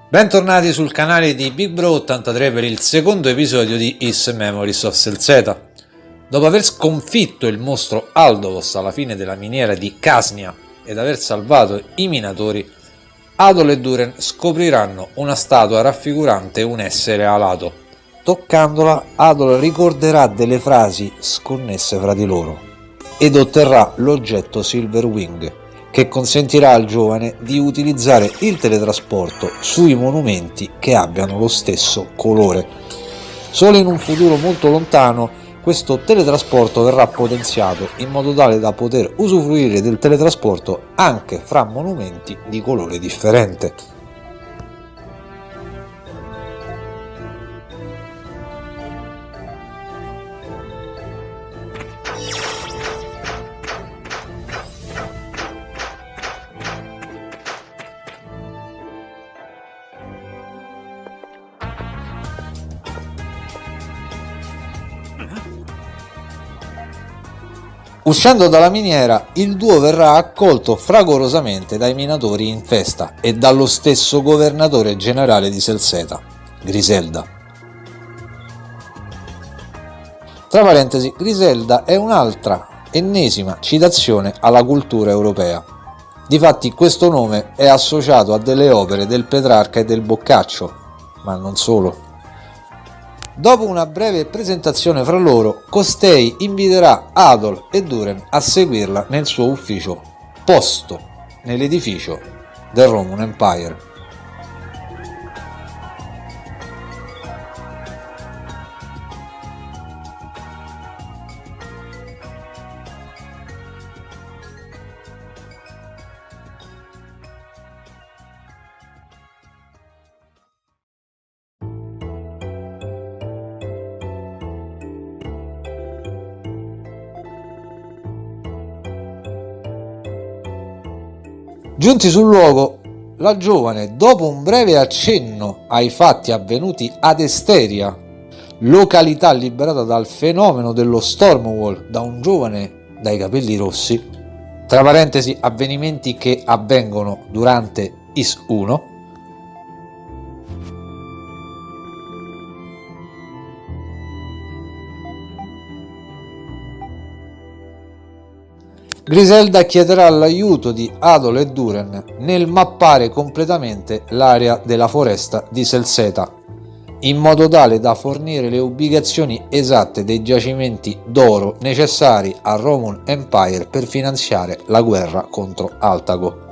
Bentornati sul canale di Big Bro 83 per il secondo episodio di Is Memories of Celceta. Dopo aver sconfitto il mostro Aldovos alla fine della miniera di Casnia ed aver salvato i minatori, Adol e Duren scopriranno una statua raffigurante un essere alato. Toccandola, Adol ricorderà delle frasi sconnesse fra di loro ed otterrà l'oggetto Silverwing, che consentirà al giovane di utilizzare il teletrasporto sui monumenti che abbiano lo stesso colore. Solo in un futuro molto lontano questo teletrasporto verrà potenziato in modo tale da poter usufruire del teletrasporto anche fra monumenti di colore differente. Uscendo dalla miniera, il duo verrà accolto fragorosamente dai minatori in festa e dallo stesso governatore generale di Celceta, Griselda. Tra parentesi, Griselda è un'altra, ennesima citazione alla cultura europea. Difatti questo nome è associato a delle opere del Petrarca e del Boccaccio, ma non solo. Dopo una breve presentazione fra loro, costei inviterà Adol e Duren a seguirla nel suo ufficio, posto nell'edificio del Roman Empire. Giunti sul luogo, la giovane, dopo un breve accenno ai fatti avvenuti ad Esteria, località liberata dal fenomeno dello Stormwall da un giovane dai capelli rossi, tra parentesi avvenimenti che avvengono durante Is 1, Griselda chiederà l'aiuto di Adol e Duren nel mappare completamente l'area della foresta di Celceta, in modo tale da fornire le ubicazioni esatte dei giacimenti d'oro necessari al Roman Empire per finanziare la guerra contro Altago.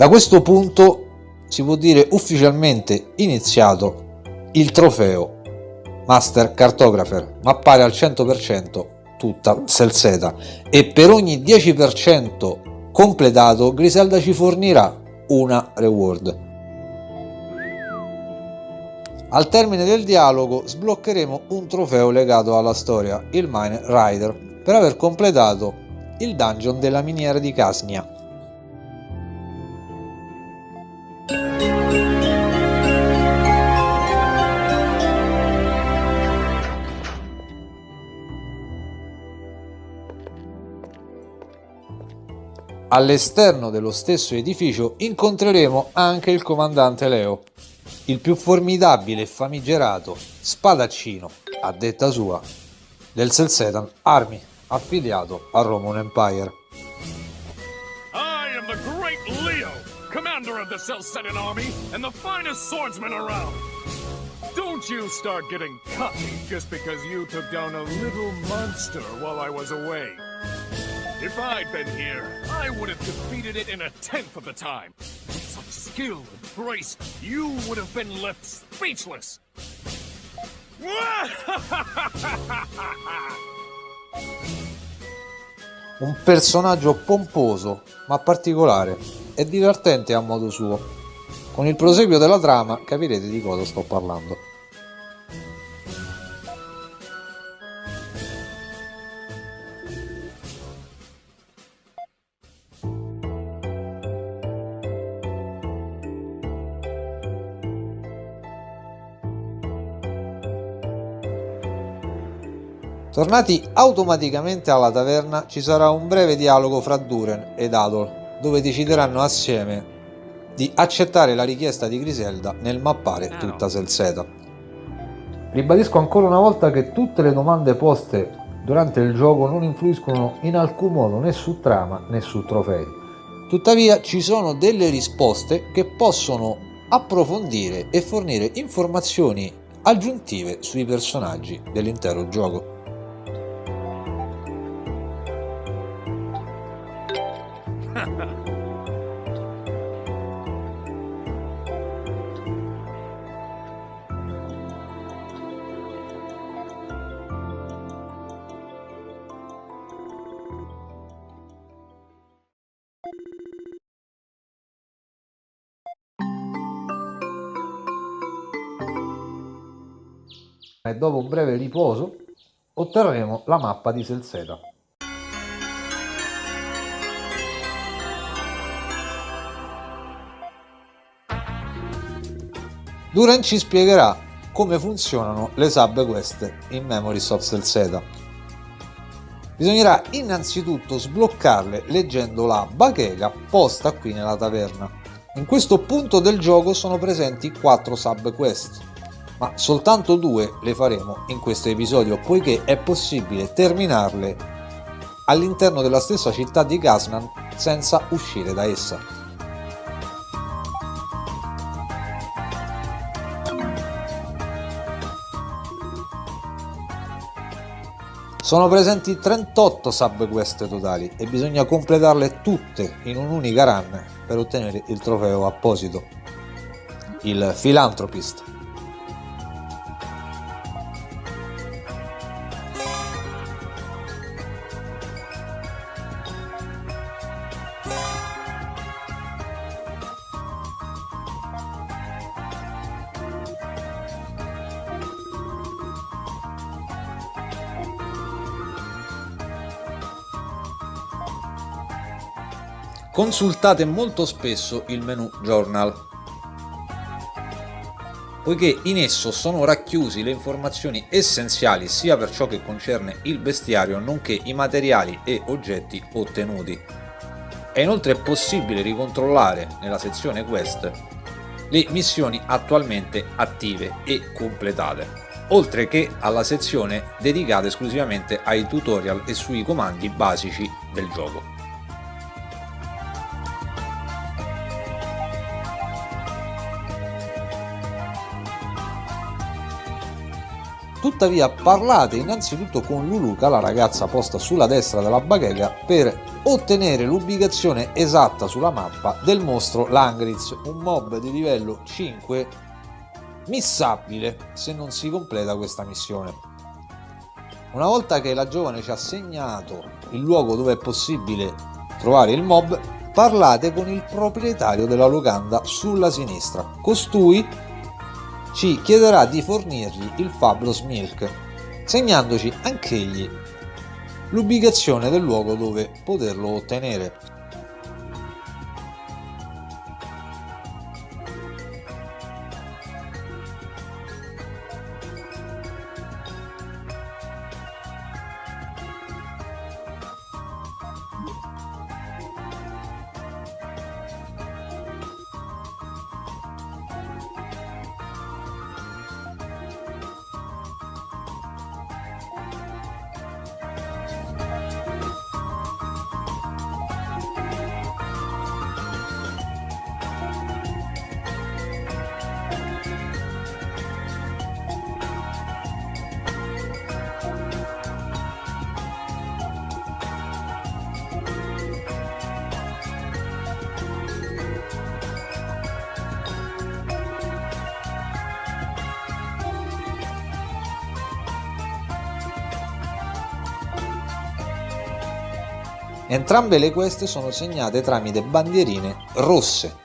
Da questo punto si può dire ufficialmente iniziato il trofeo Master Cartographer, mappare al 100% tutta Celceta, e per ogni 10% completato Griselda ci fornirà una reward. Al termine del dialogo sbloccheremo un trofeo legato alla storia, il Mine Rider, per aver completato il dungeon della miniera di Casnia. All'esterno dello stesso edificio incontreremo anche il comandante Leo, il più formidabile e famigerato spadaccino, a detta sua, del Celcetan Army, affiliato al Roman Empire. I am the great Leo, commander of the Celcetan army and the finest swordsman around. Don't you start getting cocky just because you took down a little monster while I was away. If I'd been here, I would have defeated it in a tenth of the time. With such skill and grace, you would have been left speechless. Un personaggio pomposo ma particolare e divertente a modo suo. Con il proseguio della trama capirete di cosa sto parlando. Tornati automaticamente alla taverna, ci sarà un breve dialogo fra Duren ed Adol, dove decideranno assieme di accettare la richiesta di Griselda nel mappare tutta Selzeta. Ribadisco ancora una volta che tutte le domande poste durante il gioco non influiscono in alcun modo né su trama né su trofei. Tuttavia ci sono delle risposte che possono approfondire e fornire informazioni aggiuntive sui personaggi dell'intero gioco. E dopo un breve riposo otterremo la mappa di Selzeta. Duren ci spiegherà come funzionano le subquest in Memories of Selzeta. Bisognerà innanzitutto sbloccarle leggendo la bacheca posta qui nella taverna. In questo punto del gioco sono presenti 4 subquest, ma soltanto 2 le faremo in questo episodio, poiché è possibile terminarle all'interno della stessa città di Gasnan senza uscire da essa. Sono presenti 38 subquest totali e bisogna completarle tutte in un'unica run per ottenere il trofeo apposito, il Philanthropist. Consultate molto spesso il menu Journal, poiché in esso sono racchiusi le informazioni essenziali sia per ciò che concerne il bestiario nonché i materiali e oggetti ottenuti. È inoltre possibile ricontrollare nella sezione Quest le missioni attualmente attive e completate, oltre che alla sezione dedicata esclusivamente ai tutorial e sui comandi basici del gioco. Tuttavia parlate innanzitutto con Luluca, la ragazza posta sulla destra della bacheca, per ottenere l'ubicazione esatta sulla mappa del mostro Langriz, un mob di livello 5 missabile se non si completa questa missione. Una volta che la giovane ci ha segnato il luogo dove è possibile trovare il mob, parlate con il proprietario della locanda sulla sinistra. Costui ci chiederà di fornirgli il Fabulous Milk, segnandoci anch'egli l'ubicazione del luogo dove poterlo ottenere. Entrambe le quest sono segnate tramite bandierine rosse.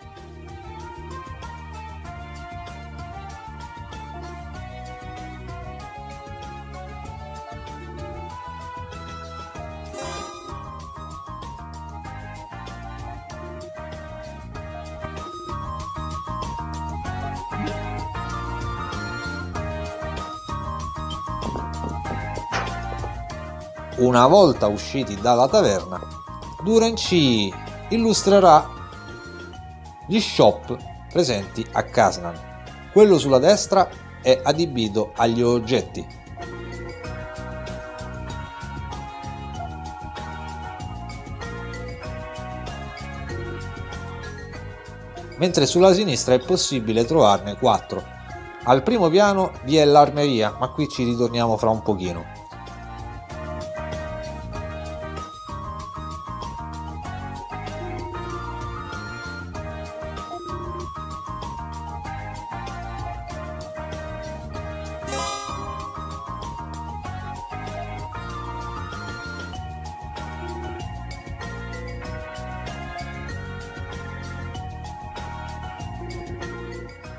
Una volta usciti dalla taverna, Duran ci illustrerà gli shop presenti a Casnan. Quello sulla destra è adibito agli oggetti. Mentre sulla sinistra è possibile trovarne 4. Al primo piano vi è l'armeria, ma qui ci ritorniamo fra un pochino.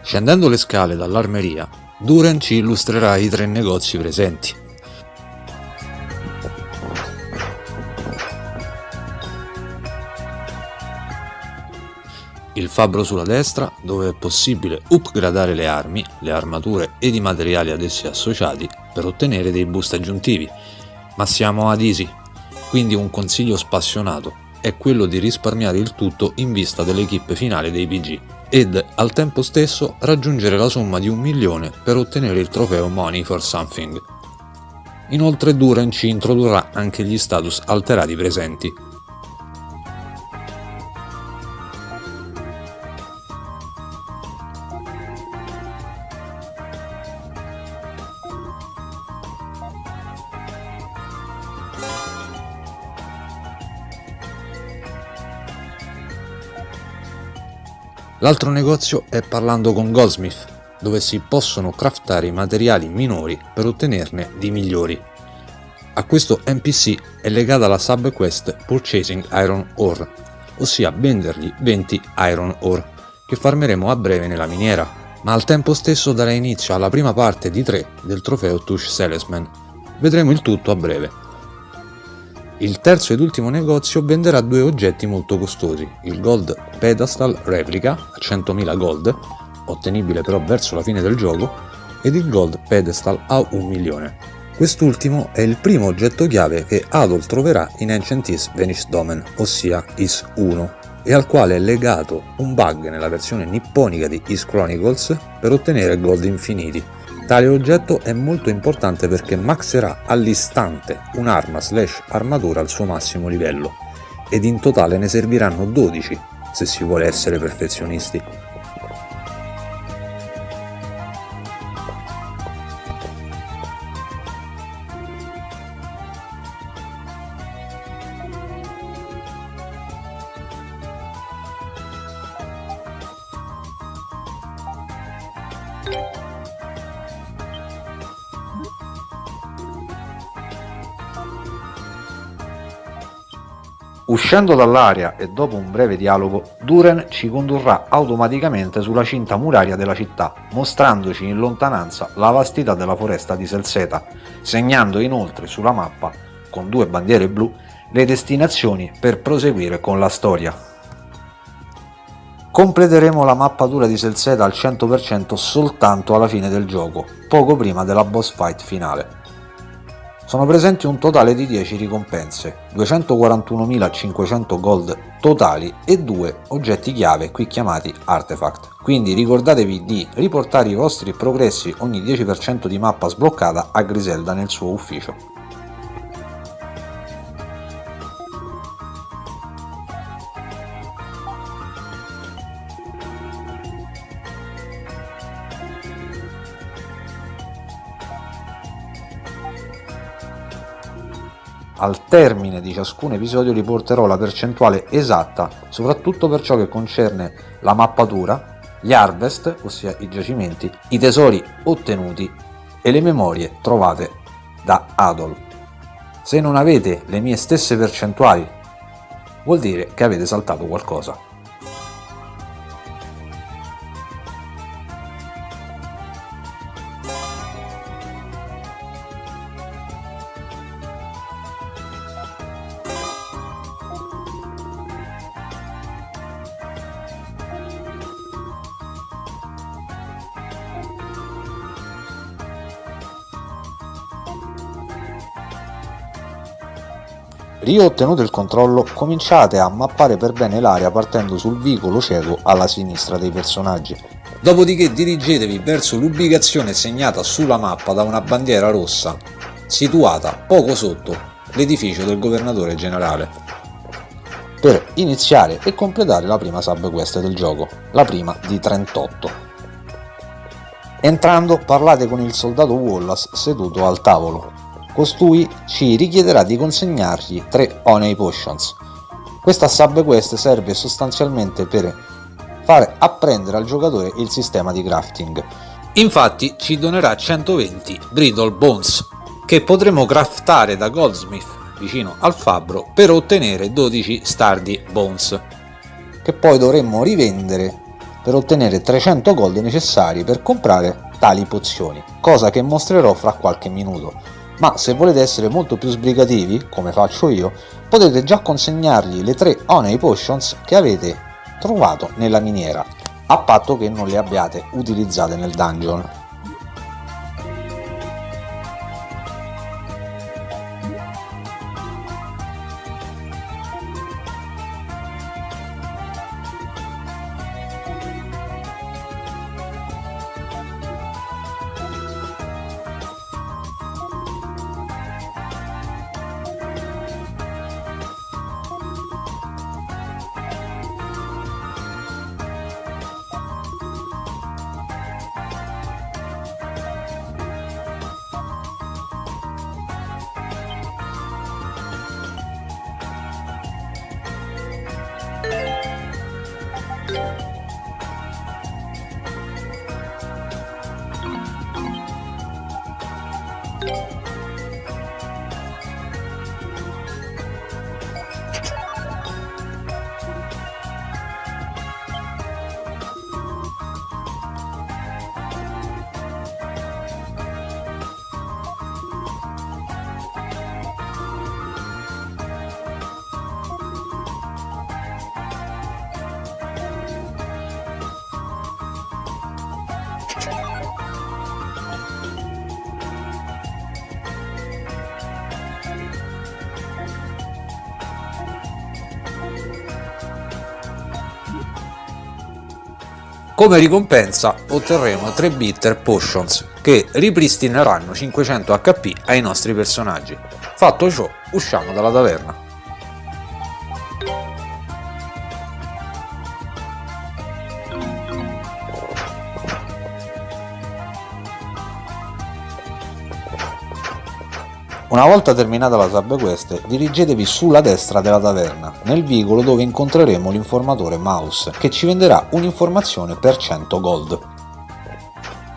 Scendendo le scale dall'armeria, Duran ci illustrerà i 3 negozi presenti. Il fabbro sulla destra, dove è possibile upgradare le armi, le armature ed i materiali ad essi associati per ottenere dei boost aggiuntivi. Ma siamo ad easy, quindi un consiglio spassionato è quello di risparmiare il tutto in vista dell'equipe finale dei PG. Ed al tempo stesso raggiungere la somma di 1 milione per ottenere il trofeo Money for Something. Inoltre Duran ci introdurrà anche gli status alterati presenti. L'altro negozio è Parlando con Goldsmith, dove si possono craftare i materiali minori per ottenerne di migliori. A questo NPC è legata la subquest Purchasing Iron Ore, ossia vendergli 20 Iron Ore, che farmeremo a breve nella miniera, ma al tempo stesso darà inizio alla prima parte di 3 del trofeo Tush Salesman. Vedremo il tutto a breve. Il terzo ed ultimo negozio venderà 2 oggetti molto costosi, il Gold Pedestal Replica a 100.000 gold, ottenibile però verso la fine del gioco, ed il Gold Pedestal a 1 milione. Quest'ultimo è il primo oggetto chiave che Adol troverà in Ancient Is Vanished Domain, ossia Is 1, e al quale è legato un bug nella versione nipponica di Is Chronicles per ottenere gold infiniti. Tale oggetto è molto importante perché maxerà all'istante un'arma / armatura al suo massimo livello, ed in totale ne serviranno 12 se si vuole essere perfezionisti. Uscendo dall'area e dopo un breve dialogo, Duran ci condurrà automaticamente sulla cinta muraria della città, mostrandoci in lontananza la vastità della foresta di Selzeta, segnando inoltre sulla mappa, con 2 bandiere blu, le destinazioni per proseguire con la storia. Completeremo la mappatura di Selzeta al 100% soltanto alla fine del gioco, poco prima della boss fight finale. Sono presenti un totale di 10 ricompense, 241.500 gold totali e 2 oggetti chiave qui chiamati artefact, quindi ricordatevi di riportare i vostri progressi ogni 10% di mappa sbloccata a Griselda nel suo ufficio. Al termine di ciascun episodio riporterò la percentuale esatta, soprattutto per ciò che concerne la mappatura, gli harvest, ossia i giacimenti, i tesori ottenuti e le memorie trovate da Adol. Se non avete le mie stesse percentuali, vuol dire che avete saltato qualcosa. Riottenuto il controllo, cominciate a mappare per bene l'area partendo sul vicolo cieco alla sinistra dei personaggi. Dopodiché dirigetevi verso l'ubicazione segnata sulla mappa da una bandiera rossa, situata poco sotto l'edificio del governatore generale, per iniziare e completare la prima subquest del gioco, la prima di 38. Entrando parlate con il soldato Wallace seduto al tavolo. Costui ci richiederà di consegnargli 3 Honey Potions. Questa subquest serve sostanzialmente per far apprendere al giocatore il sistema di crafting. Infatti ci donerà 120 Brittle Bones, che potremo craftare da Goldsmith vicino al fabbro per ottenere 12 Sturdy Bones, che poi dovremmo rivendere per ottenere 300 gold necessari per comprare tali pozioni, cosa che mostrerò fra qualche minuto. Ma se volete essere molto più sbrigativi, come faccio io, potete già consegnargli le 3 Honey Potions che avete trovato nella miniera, a patto che non le abbiate utilizzate nel dungeon. Come ricompensa otterremo 3 Bitter Potions che ripristineranno 500 HP ai nostri personaggi. Fatto ciò, usciamo dalla taverna. Una volta terminata la subquest, dirigetevi sulla destra della taverna, nel vicolo dove incontreremo l'informatore Mouse, che ci venderà un'informazione per 100 gold.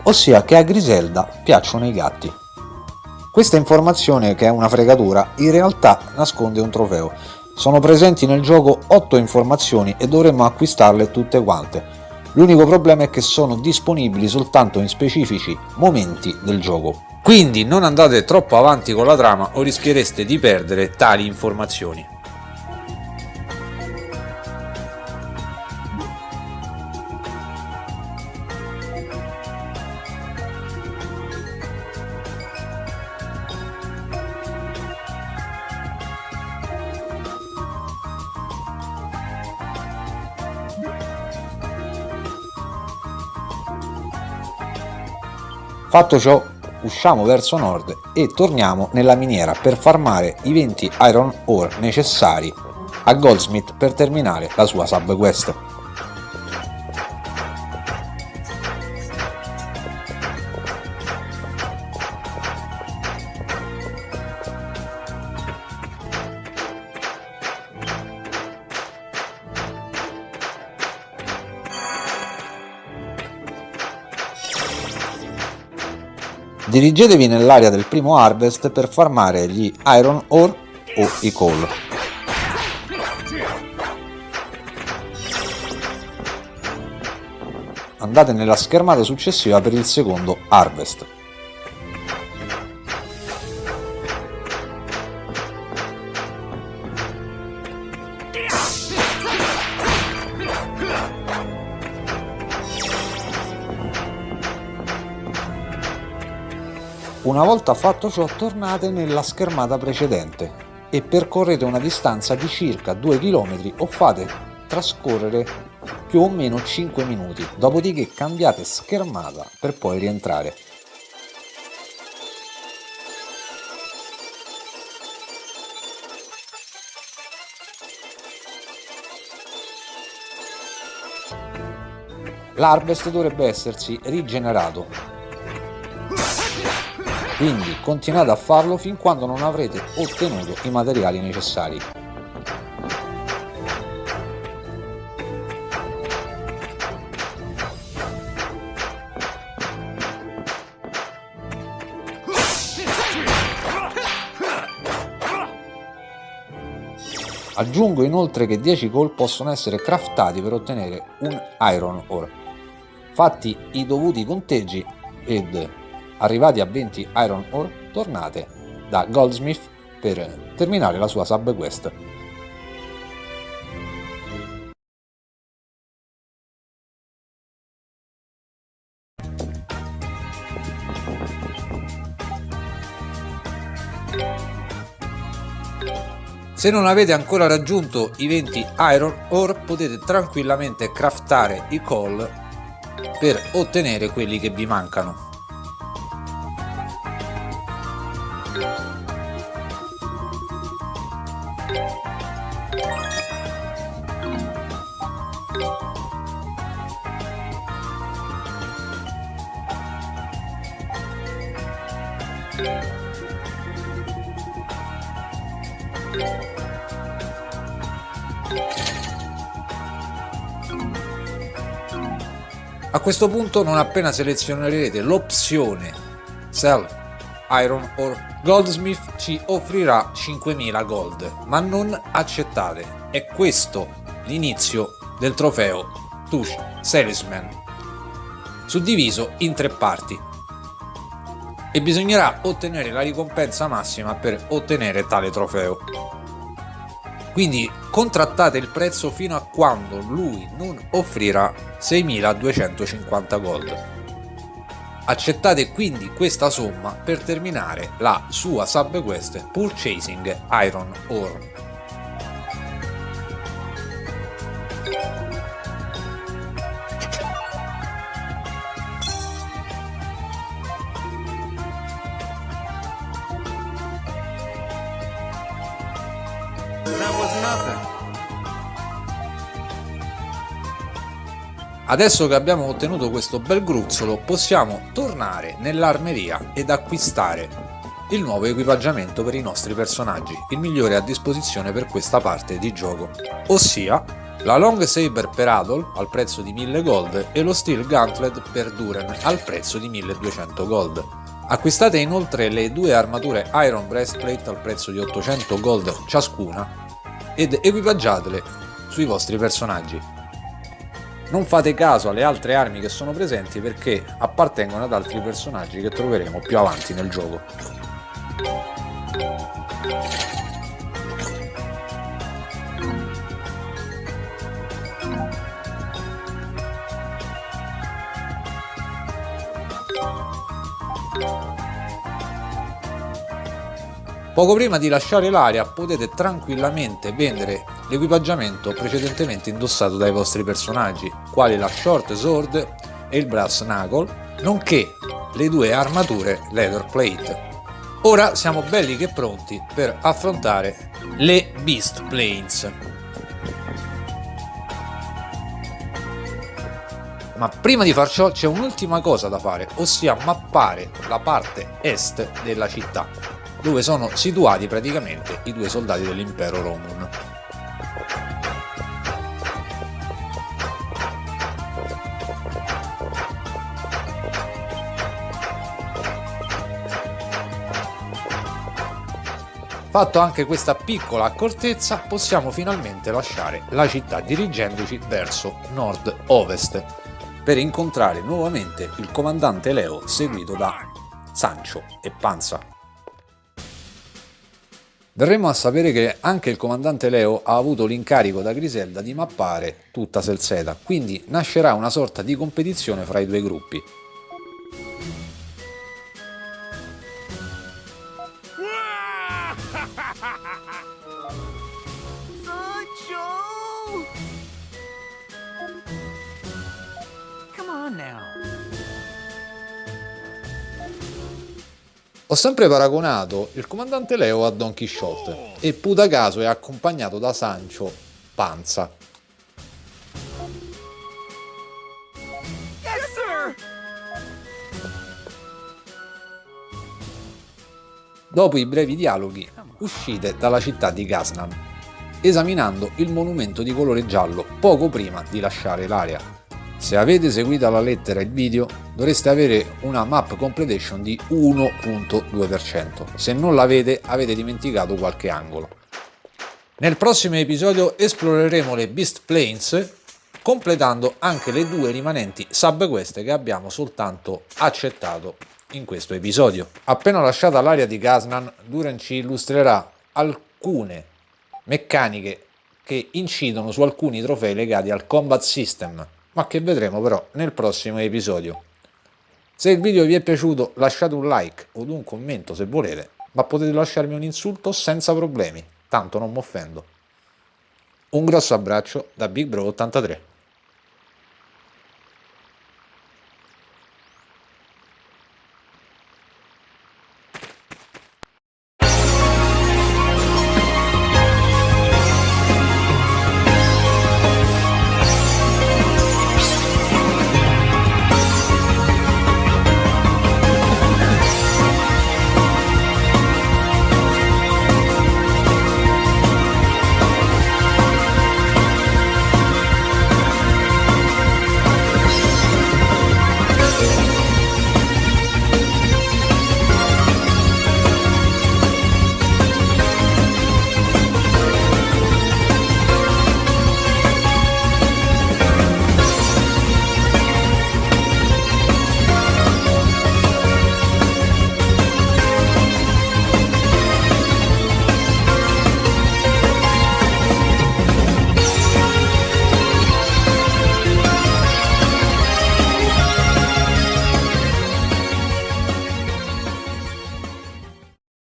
Ossia che a Griselda piacciono i gatti. Questa informazione, che è una fregatura, in realtà nasconde un trofeo. Sono presenti nel gioco 8 informazioni e dovremmo acquistarle tutte quante. L'unico problema è che sono disponibili soltanto in specifici momenti del gioco. Quindi non andate troppo avanti con la trama o rischiereste di perdere tali informazioni. Fatto ciò, usciamo verso nord e torniamo nella miniera per farmare i 20 Iron Ore necessari a Goldsmith per terminare la sua subquest. Dirigetevi nell'area del primo harvest per farmare gli Iron Ore o i Coal. Andate nella schermata successiva per il secondo harvest. Una volta fatto ciò, tornate nella schermata precedente e percorrete una distanza di circa 2 km o fate trascorrere più o meno 5 minuti, dopodiché cambiate schermata per poi rientrare. L'harvest dovrebbe essersi rigenerato, quindi continuate a farlo fin quando non avrete ottenuto i materiali necessari. Aggiungo inoltre che 10 gold possono essere craftati per ottenere un Iron Ore. Fatti i dovuti conteggi ed arrivati a 20 Iron Ore, tornate da Goldsmith per terminare la sua sub quest. Se non avete ancora raggiunto i 20 Iron Ore, potete tranquillamente craftare i coal per ottenere quelli che vi mancano. A questo punto, non appena selezionerete l'opzione Sell Iron Ore, Goldsmith ci offrirà 5000 gold, ma non accettate. È questo l'inizio del trofeo Tush Salesman, suddiviso in 3 parti, e bisognerà ottenere la ricompensa massima per ottenere tale trofeo. Quindi contrattate il prezzo fino a quando lui non offrirà 6250 gold. Accettate quindi questa somma per terminare la sua sub quest Purchasing Iron Ore. Adesso che abbiamo ottenuto questo bel gruzzolo, possiamo tornare nell'armeria ed acquistare il nuovo equipaggiamento per i nostri personaggi, il migliore a disposizione per questa parte di gioco, ossia la Long Saber per Adol al prezzo di 1000 gold e lo Steel Gauntlet per Duren al prezzo di 1200 gold. Acquistate inoltre le 2 armature Iron Breastplate al prezzo di 800 gold ciascuna ed equipaggiatele sui vostri personaggi. Non fate caso alle altre armi che sono presenti perché appartengono ad altri personaggi che troveremo più avanti nel gioco. Poco prima di lasciare l'area potete tranquillamente vendere l'equipaggiamento precedentemente indossato dai vostri personaggi, quali la Short Sword e il Brass Knuckle, nonché le 2 armature Leather Plate. Ora siamo belli che pronti per affrontare le Beast Plains. Ma prima di far ciò c'è un'ultima cosa da fare, ossia mappare la parte est della città, dove sono situati praticamente i 2 soldati dell'impero Romun. Fatto anche questa piccola accortezza, possiamo finalmente lasciare la città dirigendoci verso nord-ovest per incontrare nuovamente il comandante Leo seguito da Sancho e Panza. Verremo a sapere che anche il comandante Leo ha avuto l'incarico da Griselda di mappare tutta Selzeta, quindi nascerà una sorta di competizione fra i 2 gruppi. Sancho! Come on now. Ho sempre paragonato il comandante Leo a Don Chisciotte e puta caso è accompagnato da Sancho Panza. Yes, sir! Dopo i brevi dialoghi, uscite dalla città di Gasnan, esaminando il monumento di colore giallo poco prima di lasciare l'area. Se avete seguito alla lettera il video, dovreste avere una map completion di 1.2%. Se non l'avete, avete dimenticato qualche angolo. Nel prossimo episodio esploreremo le Beast Plains, completando anche le 2 rimanenti subquest che abbiamo soltanto accettato in questo episodio. Appena lasciata l'area di Gasnan, Duran ci illustrerà alcune meccaniche che incidono su alcuni trofei legati al combat system, ma che vedremo però nel prossimo episodio. Se il video vi è piaciuto lasciate un like o un commento se volete, ma potete lasciarmi un insulto senza problemi, tanto non mi offendo. Un grosso abbraccio da Big Bro 83.